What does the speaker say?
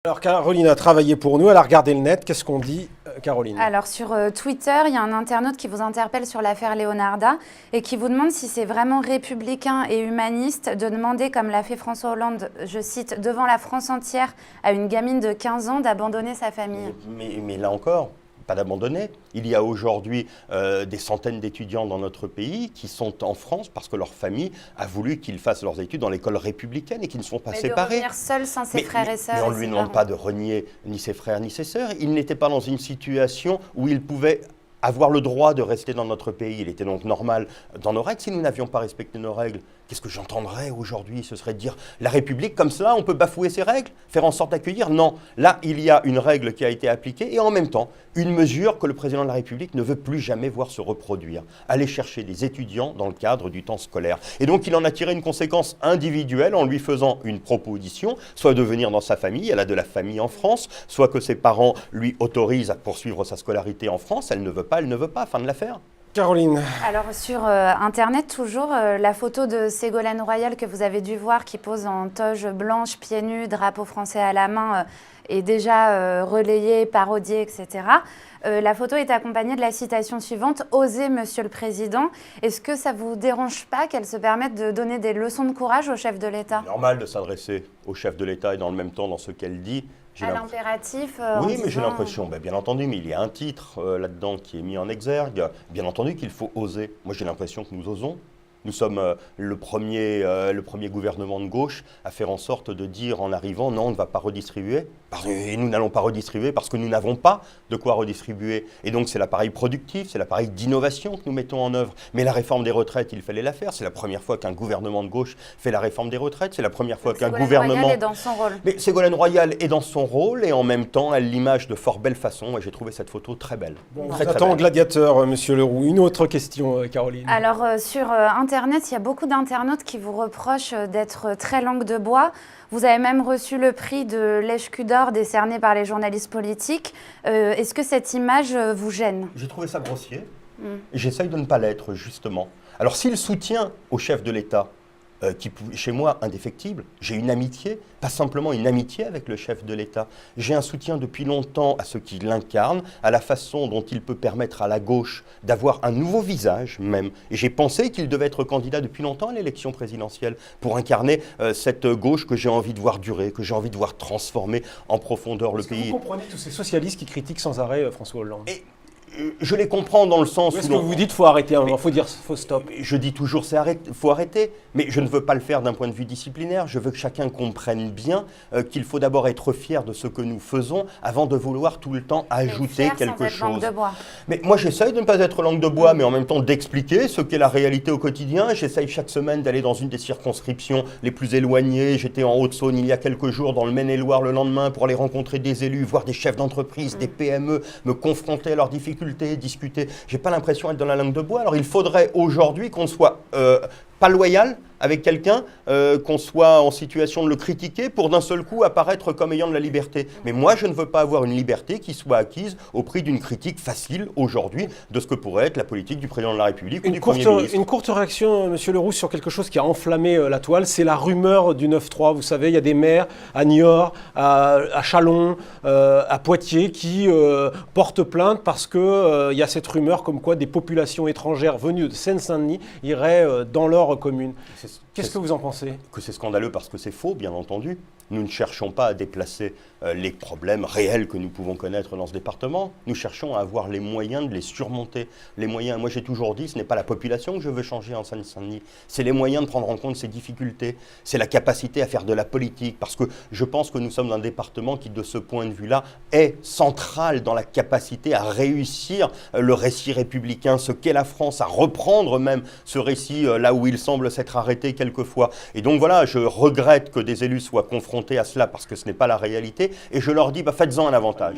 Alors Caroline a travaillé pour nous, elle a regardé le net. Qu'est-ce qu'on dit, Caroline? Alors sur Twitter, il y a un internaute qui vous interpelle sur l'affaire Leonarda et qui vous demande si c'est vraiment républicain et humaniste de demander, comme l'a fait François Hollande, je cite, devant la France entière, à une gamine de 15 ans d'abandonner sa famille. Mais là encore, pas d'abandonner. Il y a aujourd'hui des centaines d'étudiants dans notre pays qui sont en France parce que leur famille a voulu qu'ils fassent leurs études dans l'école républicaine et qu'ils ne sont pas séparés. De revenir seul sans ses frères et sœurs. Mais on ne lui demande pas de renier ni ses frères ni ses sœurs. Il n'était pas dans une situation où il pouvait avoir le droit de rester dans notre pays. Il était donc normal dans nos règles. Si nous n'avions pas respecté nos règles, qu'est-ce que j'entendrais aujourd'hui? Ce serait de dire la République, comme cela, on peut bafouer ses règles, faire en sorte d'accueillir? Non. Là, il y a une règle qui a été appliquée et en même temps, une mesure que le président de la République ne veut plus jamais voir se reproduire. Aller chercher des étudiants dans le cadre du temps scolaire. Et donc, il en a tiré une conséquence individuelle en lui faisant une proposition, soit de venir dans sa famille, elle a de la famille en France, soit que ses parents lui autorisent à poursuivre sa scolarité en France, elle ne veut pas, fin de l'affaire. Caroline. Alors sur Internet, toujours, la photo de Ségolène Royal que vous avez dû voir qui pose en toge blanche, pieds nus, drapeau français à la main, est déjà relayée, parodiée, etc. La photo est accompagnée de la citation suivante « Osez, Monsieur le Président ». Est-ce que ça ne vous dérange pas qu'elle se permette de donner des leçons de courage au chef de l'État? C'est normal de s'adresser au chef de l'État et dans le même temps dans ce qu'elle dit. À l'impératif Oui, mais j'ai l'impression, bien entendu, mais il y a un titre là-dedans qui est mis en exergue. Bien entendu qu'il faut oser. Moi, j'ai l'impression que nous osons. Nous sommes le premier gouvernement de gauche à faire en sorte de dire en arrivant non, on ne va pas redistribuer. Et nous n'allons pas redistribuer parce que nous n'avons pas de quoi redistribuer. Et donc c'est l'appareil productif, c'est l'appareil d'innovation que nous mettons en œuvre. Mais la réforme des retraites, il fallait la faire. C'est la première fois qu'un gouvernement de gauche fait la réforme des retraites. C'est la première fois qu'un gouvernement... Ségolène Royal est dans son rôle. Mais Ségolène Royal est dans son rôle et en même temps, elle l'image de fort belle façon. Moi, j'ai trouvé cette photo très belle. Bon, très attends, belle. Gladiateur, Monsieur Leroux. Une autre question, Caroline. Alors sur Internet, il y a beaucoup d'internautes qui vous reprochent d'être très langue de bois. Vous avez même reçu le prix de l'Èche-Cul d'Or décerné par les journalistes politiques. Est-ce que cette image vous gêne? J'ai trouvé ça grossier. Et j'essaye de ne pas l'être, justement. Alors, s'il soutient au chef de l'État, qui est chez moi indéfectible, j'ai une amitié, pas simplement une amitié avec le chef de l'État. J'ai un soutien depuis longtemps à ce qui l'incarne, à la façon dont il peut permettre à la gauche d'avoir un nouveau visage même. Et j'ai pensé qu'il devait être candidat depuis longtemps à l'élection présidentielle pour incarner cette gauche que j'ai envie de voir durer, que j'ai envie de voir transformer en profondeur le pays. Vous comprenez tous ces socialistes qui critiquent sans arrêt François Hollande? Je les comprends dans le sens où... Est-ce que vous dites qu'il faut arrêter, il faut dire faut stop? Je dis toujours qu'il faut arrêter, mais je ne veux pas le faire d'un point de vue disciplinaire. Je veux que chacun comprenne bien qu'il faut d'abord être fier de ce que nous faisons avant de vouloir tout le temps ajouter quelque chose. Mais moi, j'essaye de ne pas être langue de bois, mais en même temps d'expliquer ce qu'est la réalité au quotidien. J'essaye chaque semaine d'aller dans une des circonscriptions les plus éloignées. J'étais en Haute-Saône il y a quelques jours, dans le Maine-et-Loire le lendemain, pour aller rencontrer des élus, voir des chefs d'entreprise, des PME, me confronter à leurs difficultés, discuter. J'ai pas l'impression d'être dans la langue de bois. Alors il faudrait aujourd'hui qu'on soit pas loyal avec quelqu'un, qu'on soit en situation de le critiquer pour d'un seul coup apparaître comme ayant de la liberté. Mais moi, je ne veux pas avoir une liberté qui soit acquise au prix d'une critique facile aujourd'hui de ce que pourrait être la politique du président de la République ou du Premier ministre. Une courte réaction, Monsieur Leroux, sur quelque chose qui a enflammé la toile, c'est la rumeur du 9-3. Vous savez, il y a des maires à Niort, à Châlons, à Poitiers qui portent plainte parce qu'il y a cette rumeur comme quoi des populations étrangères venues de Seine-Saint-Denis iraient dans leur commune. Qu'est-ce que vous en pensez? Que c'est scandaleux parce que c'est faux, bien entendu. Nous ne cherchons pas à déplacer les problèmes réels que nous pouvons connaître dans ce département. Nous cherchons à avoir les moyens de les surmonter. Les moyens, moi j'ai toujours dit, ce n'est pas la population que je veux changer en Seine-Saint-Denis. C'est les moyens de prendre en compte ces difficultés. C'est la capacité à faire de la politique. Parce que je pense que nous sommes un département qui, de ce point de vue-là, est central dans la capacité à réussir le récit républicain, ce qu'est la France, à reprendre même ce récit là où il semble s'être arrêté quelquefois. Et donc voilà, je regrette que des élus soient confrontés à cela parce que ce n'est pas la réalité et je leur dis faites-en un avantage.